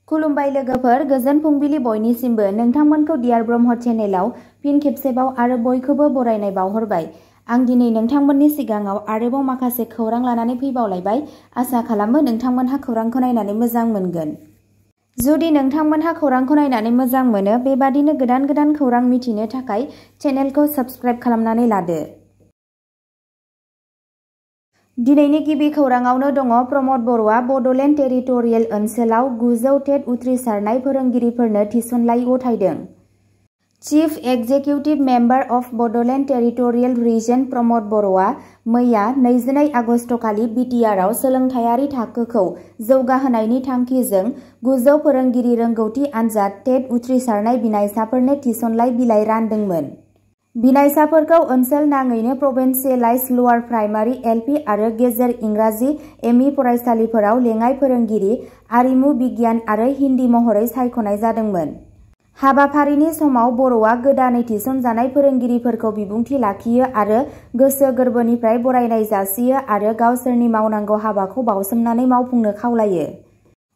खुलुमबाय लोगोफोर, गोजोन फुंबिलि बयनिसिमबो। नोंथांमोनखौ डियार ब्रह्म चेनेलाव फिन खेबसेबाव आरो बयखौबो बरायनाय बावहरबाय। आं दिनै नोंथांमोननि सिगाङाव आरोबाव माखासे खौरां लानानै फैबावलायबाय। आसा खालामो नोंथांमोनहा खौरांखौ नायनानै मोजां मोनगोन। जुदि नोंथांमोनहा खौरांखौ नायनानै मोजां मोनो, बेबादिनो गोदान गोदान खौरां मिथिनो थाखाय चेनेलखौ साबस्क्राइब खालामनानै लादो। दिनैनि गिबि खौराङावनो दङ प्रमद बर'आ बड'लेण्ड टेरिटरियेल ओनसोलाव 900 टेट उथ्रिसारनाय फोरोंगिरिफोरनो थिसनलाइ गथायदों। Chief executive member of Bodoland territorial region Pramod बर'आ मैया 22 आगस्तखालि बिटिआरआव सोलोंथायारि थाखोखौ जौगाहोनायनि थांखिजों 900 फोरोंगिरि रोंगौथि आनजाद टेट उथ्रिसारनाय बिनायसाफोरनो थिसनलाइ बिलाइ रानदोंमोन। बिनायसाफोरखौ ओनसोल नाङैनो प्रभिन्सियेलाइज्ड लवार प्राइमारि एलपि आरो गेजेर इंराजि एमइ फरायसालिफोराव लेङाइ फोरोंगिरि, आरिमु बिगियान आरो हिन्दी महरै सायख'नाय जादोंमोन। हाबाफारिनि समाव बर'आ गोदानै थिसनजानाय फोरोंगिरिफोरखौ बिबुंथि लाखियो आरो गोसो गोरबोनिफ्राय बरायनाय जासियो आरो गावसोरनि मावनांगौ हाबाखौ बावसोमनानै मावफुंनो खावलायो।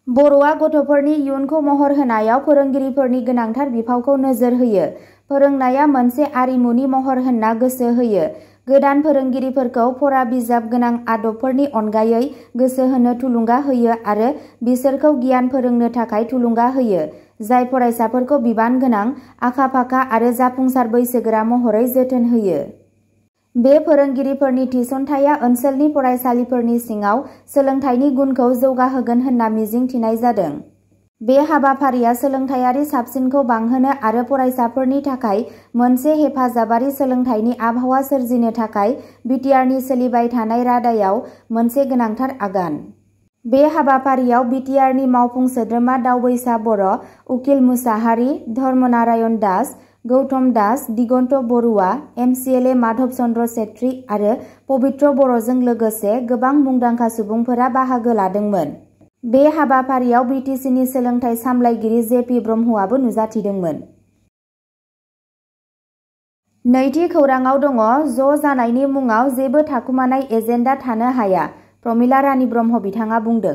बर'आ गथ'फोरनि इयुनखौ महर होनायाव फोरोंगिरिफोरनि गोनांथार बिफावखौ नोजोर होयो। फोरोंनाया मोनसे आरिमुनि महर होनना गोसो होयो। गोदान फोरोंगिरिफोरखौ फरा बिजाब गोनां आदबफोरनि अनगायै गोसो होनो थुलुंगा होयो आरो बिसोरखौ गियान फोरोंनो थाखाय थुलुंगा होयो, जाय फरायसाफोरखौ बिबान गोनां, आखा-फाखा आरो जाफुंसार बैसोगोरा महरै जोथोन होयो। बे फोरोंगिरिफोरनि थिसनथाया ओनसोलनि फरायसालिफोरनि सिङाव सोलोंथाइनि गुनखौ जौगाहोगोन होनना मिजिंथिनाय जादों। बे हाबाफारिया सोलोंथायारि साबसिनखौ बांहोनो आरो फरायसाफोरनि थाखाय मोनसे हेफाजाबारि सोलोंथाइनि आबहावा सोरजिनो थाखाय बिटिआरनि सोलिबाय थानाय रादायाव मोनसे गोनांथार आगान। बे हाबाफारियाव बिटिआरनि मावफुं सोद्रोमा दावबैसा बर', उकिल मुसाहारि, धर्मनारायण दास, गौतम दास, दिगन्त बरुवा, एमसिएलए माधव चन्द्र सेत्री आरो पबित्र बर'जों लोगोसे गोबां मुंदांखा सुबुंफोरा बाहागो लादोंमोन। बे हाबाफारियाव बिटिसिनि सोलोंथाइ सामलायगिरि जेपि ब्रह्मआबो नुजाथिदोंमोन। नैथि खौराङाव दङ ज' जानायनि मुङाव जेबो थाखुमानाय एजेन्डा थानो हाया, प्रमिला रानि ब्रह्म बिथाङा बुंदों।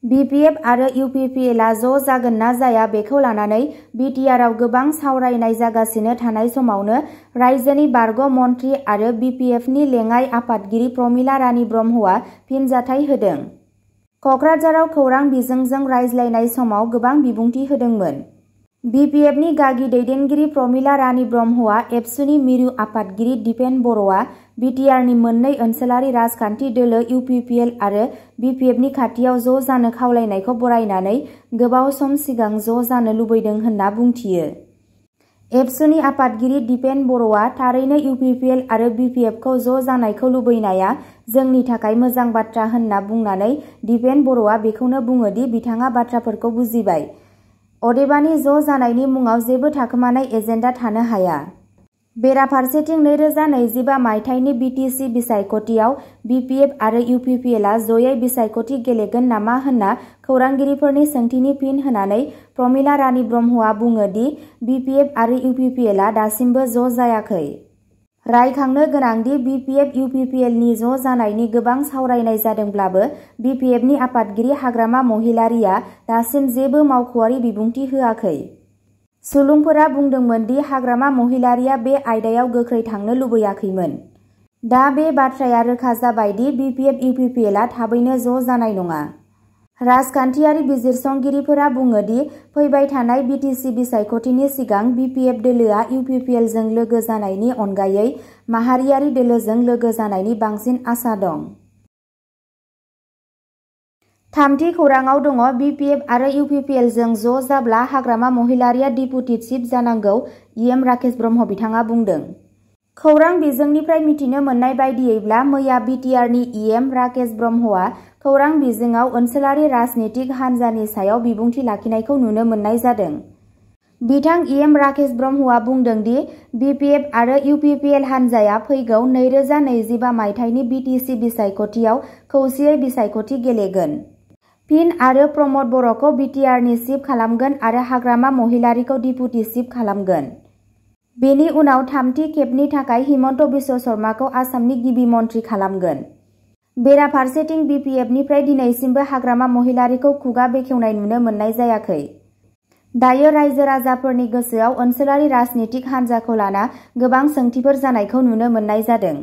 बिपिएफ आरो इउपिपिएलआ ज' जागोन ना जाया बेखौ लानानै बिटिआरआव गोबां सावरायनाय जागासिनो थानाय समावनो रायजोनि बारग' मन्थ्रि आरो बिपिएफनि लेङाइ आफादगिरि प्रमिला रानि ब्रह्मआ फिनजाथाय होदों। कक्राझाराव खौरां बिजोंजों रायज्लायनाय समाव गोबां बिबुंथि होदोंमोन। बिपिएफनि गागि दैदेनगिरि प्रमिला रानि ब्रह्मआ एबसुनि मिरु आफादगिरि दिपेन बर'आ बिटिआरनि मोननै ओनसोलारि राजखान्थि दोलो इउपिपिएल आरो बिपिएफनि खाथियाव ज' जानो खावलायनायखौ बरायनानै गोबाव सम सिगां ज' जानो लुबैदों होनना बुंथियो। एबसुनि आफादगिरि दिपेन बर'आ थारैनो इउपिपिएल आरो बिपिएफखौ ज' जानायखौ लुबैनाया जोंनि थाखाय मोजां बाथ्रा होनना बुंनानै दिपेन बर'आ बेखौनो बुङो दि बिथाङा बाथ्राफोरखौ बुजिबाय। अदेबानि ज' जानायनि मुङाव जेबो थाखोमानाय एजेन्डा थानो हाया। बेराफारसेथिं 2025 मायथाइनि बिटिसि बिसायख'थियाव बिपिएफ आरो इउपिपिएलआ जयै बिसायख'थि गेलेगोन नामा होनना खौरांगिरिफोरनि सोंथिनि फिन होनानै प्रमिला रानि ब्रह्मआ बुङो दि बिपिएफ आरो इउपिपिएलआ दासिमबो ज' जायाखै। रायखांनो गोनांदि बिपिएफ इउपिपिएलनि ज' जानायनि गोबां सावरायनाय जादोंब्लाबो बिपिएफनि आफादगिरि हाग्रामा महिलारीआ दासिम जेबो मावख'आरि बिबुंथि होआखै। सुलुंफोरा बुंदोंमोन दि हाग्रामा महिलारीआ बे आयदायाव गोख्रै थांनो लुबैयाखैमोन। दा बे बाथ्राया रोखा जाबाय दि बिपिएफ इउपिपिएलआ थाबैनो ज' जानाय नङा। राजखान्थियारि बिजिरसंगिरिफोरा बुङो दि फैबाय थानाय बिटिसि बिसायख'थिनि सिगां बिपिएफ दोलोआ इउपिपिएलजों लोगो जानायनि अनगायै माहारियारि दोलोजों लोगो जानायनि बांसिन आसा दं। थामथि खौराङाव दङ बिपिएफ आरो इउपिपिएलजों ज' जाब्ला हाग्रामा महिलारीआ डिपुटि चिफ जानांगौ, इएम राकेश ब्रह्म बिथाङा बुंदों। खौरां बिजोंनिफ्राय मिथिनो मोननाय बायदियैब्ला मैया बिटिआरनि इएम राकेश ब्रह्मआ खौरां बिजोङाव ओनसोलारि राजनितिक हान्जानि सायाव बिबुंथि लाखिनायखौ नुनो मोननाय जादों। बिथां इएम राकेश ब्रह्मआ बुंदों दि बिपिएफ आरो इउपिपिएल हान्जाया फैगौ 2025 मायथाइनि बिटिसि बिसायख'थियाव खौसेयै बिसायख'थि गेलेगोन। फिन आरो प्रमद बर'खौ बिटिआरनि चिफ खालामगोन आरो हाग्रामा महिलारीखौ डिपुटि चिफ खालामगोन। बेनि उनाव थामथि खेबनि थाखाय हिमन्त बिश्व शर्माखौ आसामनि गिबि मन्थ्रि खालामगोन। बेराफारसेथिं BPFनिफ्राय दिनैसिमबो हाग्रामा महिलारीखौ खुगा बेखेवनाय नुनो मोननाय जायाखै। दायो रायजो राजाफोरनि गोसोआव ओनसोलारि राजनितिक हान्जाखौ लाना गोबां सोंथिफोर जानायखौ नुनो मोननाय जादों।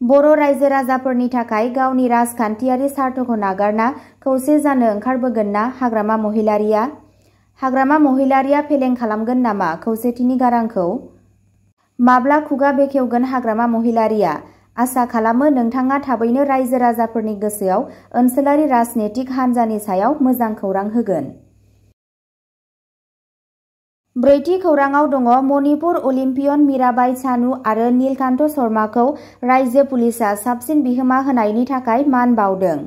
बर' रायजो राजाफोरनि थाखाय गावनि राजखान्थियारि स्वार्थखौ नागारना खौसे जानो ओंखारबोगोन ना हाग्रामा महिलारीया? हाग्रामा महिलारीया फेलें खालामगोन नामा खौसेथिनि गारांखौ? माब्ला खुगा बेखेवगोन हाग्रामा महिलारीया? आसा खालामो नोंथाङा थाबैनो रायजो राजाफोरनि गोसोआव ओनसोलारि राजनितिक हान्जानि सायाव मोजां खौरां होगोन। ब्रैथि खौराङाव दङ मणिपुर अलिम्पियन मीराबाई चानु आरो नीलकान्त शर्माखौ रायजो पुलिसआ साबसिन बिहोमा होनायनि थाखाय मान बाउदों।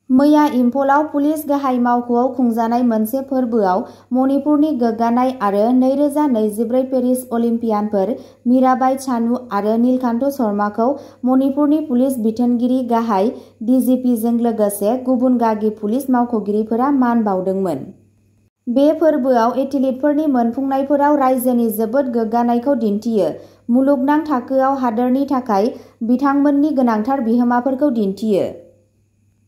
मैया इम्फलाव पुलिस गाहाय मावख'आव खुंजानाय मोनसे फोरबोआव मणिपुरनि गोग्गानाय आरो 2024 पेरिस अलिम्पियानफोर मीराबाई चानु आरो नीलकान्त शर्माखौ मणिपुरनि पुलिस बिथोनगिरि गाहाय DGPजों लोगोसे गुबुन गागि पुलिस मावख'गिरिफोरा मान बाउदोंमोन। बे फोरबोआव एथलीटफोरनि मोनफुंनायफोराव रायजोनि जोबोद गोग्गानायखौ दिन्थियो, मुलुगनां थाखोआव हादोरनि थाखाय बिथांमोननि गोनांथार बिहोमाफोरखौ दिन्थियो।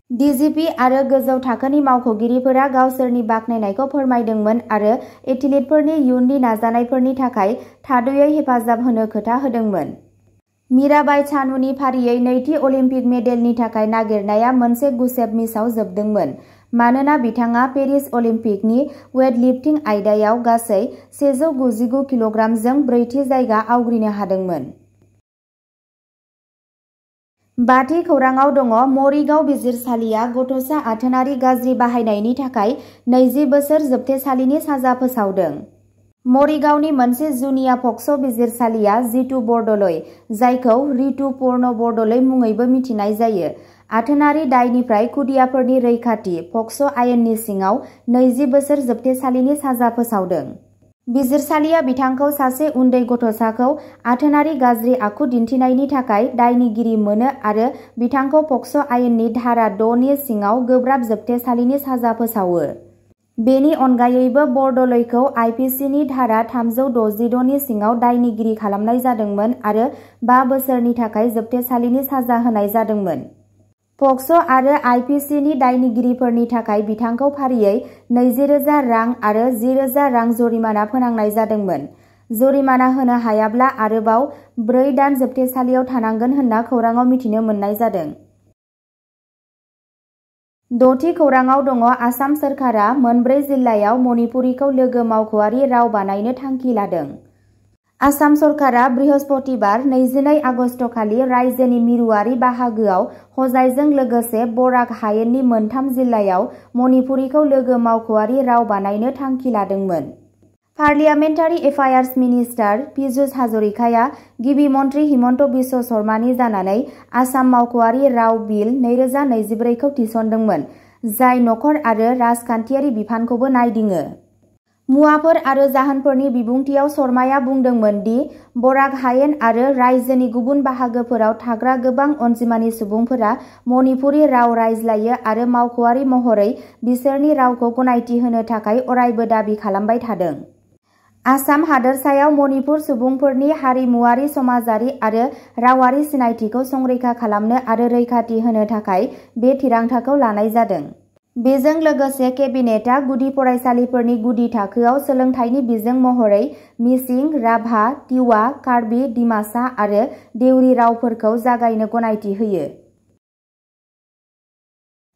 DGP आरो गोजौ थाखोनि मावख'गिरिफोरा गावसोरनि बाख्नायनायखौ फोरमायदोंमोन आरो एथलीटफोरनि इयुननि नाजानायफोरनि थाखाय थाद'यै हेफाजाब होनो खोथा होदोंमोन। मीराबाई चानुनि फारियै नैथि अलिम्पिक मेडेलनि थाखाय नागिरनाया मोनसे गुसेब मिसआव जोबदोंमोन, मानोना बिथाङा पेरिस अलिम्पिकनि वेटलिफ्टिं आयदायाव गासै 199 किल'ग्रामजों ब्रैथि जायगा आवग्रिनो हादोंमोन। बाथि खौराङाव दङ मरिगाव बिजिरसालिया गथ'सा आथोनारि गाज्रि बाहायनायनि थाखाय 20 बोसोर जोबथेसालिनि साजा फोसावदों। मरिगावनि मोनसे जुनिया पक्स' बिजिरसालिया जितु बरदलै, जायखौ रितु पर्न बरदलै मुङैबो मिथिनाय जायो, आथोनारि दायनिफ्राय खुदियाफोरनि रैखाथि पक्स' आयेननि सिङाव 20 बोसोर जोबथेसालिनि साजा फोसावदों। बिजिरसालिया बिथांखौ सासे उन्दै गथ'साखौ आथोनारि गाज्रि आखु दिन्थिनायनि थाखाय दायनिगिरि मोनो आरो बिथांखौ पक्स' आयेननि धारा 6 नि सिङाव गोब्राब जोबथेसालिनि साजा फोसावो। बेनि अनगायैबो बरदलैखौ IPCनि धारा 366 नि सिङाव दायनिगिरि खालामनाय जादोंमोन आरो 5 बोसोरनि थाखाय जोबथेसालिनि साजा होनाय जादोंमोन। पक्स' आरो IPCनि दायनिगिरिफोरनि थाखाय बिथांखौ फारियै 20,000 रां आरो 10,000 रां जरिमाना फोनांनाय जादोंमोन। जरिमाना होनो हायाब्ला आरोबाव 4 दान जोबथेसालियाव थानांगोन होनना खौराङाव मिथिनो मोननाय जादों। द'थि खौराङाव दङ आसाम सोरखारा मोनब्रै जिल्लायाव मणिपुरीखौ लोगो मावख'आरि राव बानायनो थांखि लादों। आसाम सरकारा बृहस्पतिबार 22 आगस्तखालि रायजोनि मिरुआरि बाहागोआव हजाइजों लोगोसे बराक हायेननि मोनथाम जिल्लायाव मणिपुरीखौ लोगो मावख'आरि राव बानायनो थांखि लादोंमोन। पार्लियामेन्टारि एफायार्स मिनिस्टार पीयूष हाजरिकाया गिबि मन्त्रि हिमन्त बिश्व शर्मानि जानानै आसाम मावख'आरि राव बिल 2024 खौ थिसनदोंमोन, जाय नखर आरो राजखान्थियारि बिफानखौबो नायदिङो। मुवाफोर आरो जाहोनफोरनि बिबुंथियाव शर्माया बुंदोंमोन दि बराक हायेन आरो रायजोनि गुबुन बाहागोफोराव थाग्रा गोबां अनजिमानि सुबुंफोरा मणिपुरी राव रायज्लायो आरो मावख'आरि महरै बिसोरनि रावखौ गनायथि होनो थाखाय अरायबो दाबि खालामबाय थादों। आसाम हादोरसायाव मणिपुर सुबुंफोरनि हारिमुआरि, समाजारि आरो रावारि सिनायथिखौ संरैखा खालामनो आरो रैखाथि होनो थाखाय बे थिरांथाखौ लानाय जादों। बेजों लोगोसे केबिनेटआ गुदि फरायसालिफोरनि गुदि थाखोआव सोलोंथाइनि बिजों महरै मिसिं, राभा, तिवा, कार्बि, डिमासा आरो देउरि रावफोरखौ जागायनो गनायथि होयो।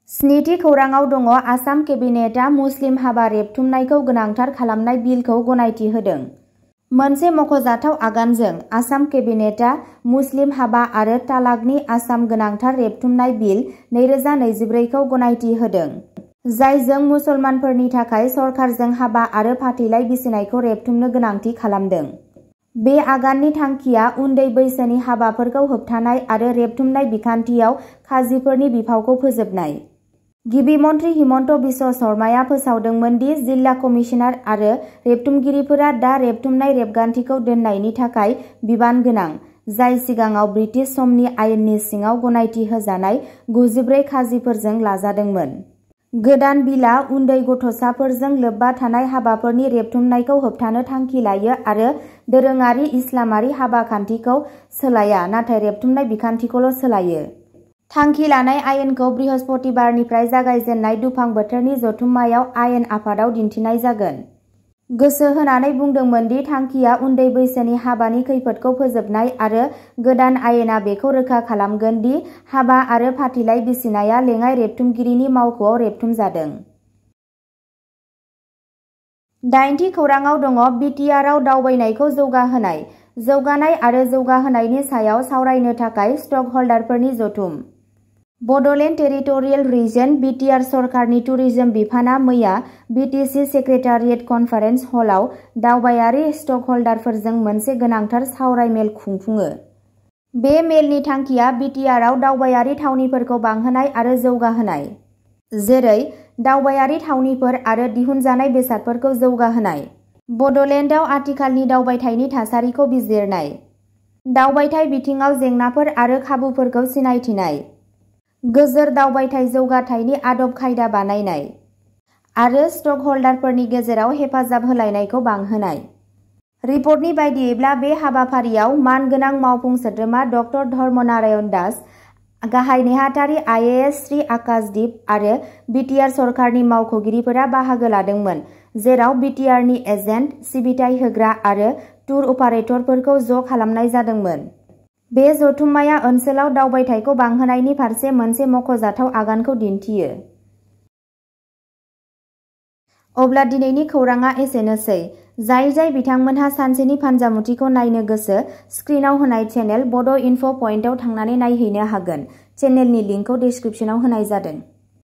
स्निथि खौराङाव दङ आसाम केबिनेटआ मुस्लिम हाबा रेबथुमनायखौ गोनांथार खालामनाय बिलखौ गनायथि होदों। मोनसे मख'जाथाव आगानजों आसाम केबिनेटआ मुस्लिम हाबा आरो तालाकनि आसाम गोनांथार रेबथुमनाय बिल 2024 खौ गनायथि होदों, जायजों मुसलमानफोरनि थाखाय सरखारजों हाबा आरो फाथैलाइ बिसिनायखौ रेबथुमनो गोनांथि खालामदों। बे आगाननि थांखिया उन्दै बैसोनि हाबाफोरखौ होबथानाय आरो रेबथुमनाय बिखान्थियाव खाजिफोरनि बिफावखौ फोजोबनाय। गिबि मन्त्रि हिमन्त बिश्व शर्माया फोसावदोंमोन दि जिल्ला कमिसनार आरो रेबथुमगिरिफोरा दा रेबथुमनाय रेबगान्थिखौ दोननायनि थाखाय बिबान गोनां, जाय सिगाङाव ब्रिटिश समनि आयेननि सिङाव गनायथि होजानाय 94 खाजिफोरजों लाजादोंमोन। गोदान बिलआ उन्दै गथ'साफोरजों लोब्बा थानाय हाबाफोरनि रेबथुमनायखौ होबथानो थांखि लायो आरो दोरोङारि इस्लामारि हाबा खान्थिखौ सोलाया, नाथाय रेबथुमनाय बिखान्थिखौल' सोलायो। थांखि लानाय आयेनखौ बृहस्पतिबारनिफ्राय जागायजेननाय दुफां बोथोरनि जथुम्मायाव आयेन आफादाव दिन्थिनाय जागोन। गोसो होनानै बुंदोंमोन दि थांखिया उन्दै बैसोनि हाबानि खैफोदखौ फोजोबनाय आरो गोदान आयेना बेखौ रोखा खालामगोन दि हाबा आरो फाथैलाइ बिसिनाया लेङाइ रेबथुमगिरिनि मावख'आव रेबथुमजादों। 8थि खौराङाव दङ बिटिआरआव दावबायनायखौ जौगाहोनाय, जौगानाय आरो जौगाहोनायनि सायाव सावरायनो थाखाय स्टकहल्डारफोरनि जथुम। बड'लेण्ड टेरिटरियेल रिजन बिटिआर सरकारनि टुरिजम बिफाना मैया बिटिसि सेक्रेटारियेट कनफारेन्स हलआव दावबायारि स्टकहल्डारफोरजों मोनसे गोनांथार सावरायमेल खुंफुङो। बे मेलनि थांखिया बिटिआरआव दावबायारि थावनिफोरखौ बांहोनाय आरो जौगाहोनाय, जेरै दावबायारि थावनिफोर आरो दिहुनजानाय बेसादफोरखौ जौगाहोनाय, बड'लेण्डआव आथिखालनि दावबायथायनि थासारिखौ बिजिरनाय, दावबायथाय बिथिङाव जेंनाफोर आरो खाबुफोरखौ सिनायथिनाय, गोजोर दावबायथाय जौगाथायनि आदब खायदा बानायनाय, आरो स्टकहल्डारफोरनि गेजेराव हेफाजाब होलायनायखौ बांहोनाय। रिपर्टनि बायदियैब्ला बे हाबाफारियाव मानगोनां मावफुं सोद्रोमा डक्टर धर्मनारायण दास, गाहाय नेहाथारि आइएएस श्री आकाशदीप आरो बिटिआर सरकारनि मावख'गिरिफोरा बाहागो लादोंमोन, जेराव बिटिआरनि एजेन्ट, सिबिथाय होग्रा आरो टुर अपारेटरफोरखौ ज' खालामनाय जादोंमोन। बे जथुम्माया ओनसोलाव दावबायथायखौ बांहोनायनि फारसे मोनसे मख'जाथाव आगानखौ दिन्थियो। अब्ला दिनैनि खौराङा एसेनोसै। जाय बिथांमोनहा सानसेनि फान्जामुथिखौ नायनो गोसो, स्क्रिनाव होनाय चेनेल बड' इनफ' पइन्टआव थांनानै नायहैनो हागोन। चेनेलनि लिंकखौ डिस्क्रिप्शनाव होनाय जादों।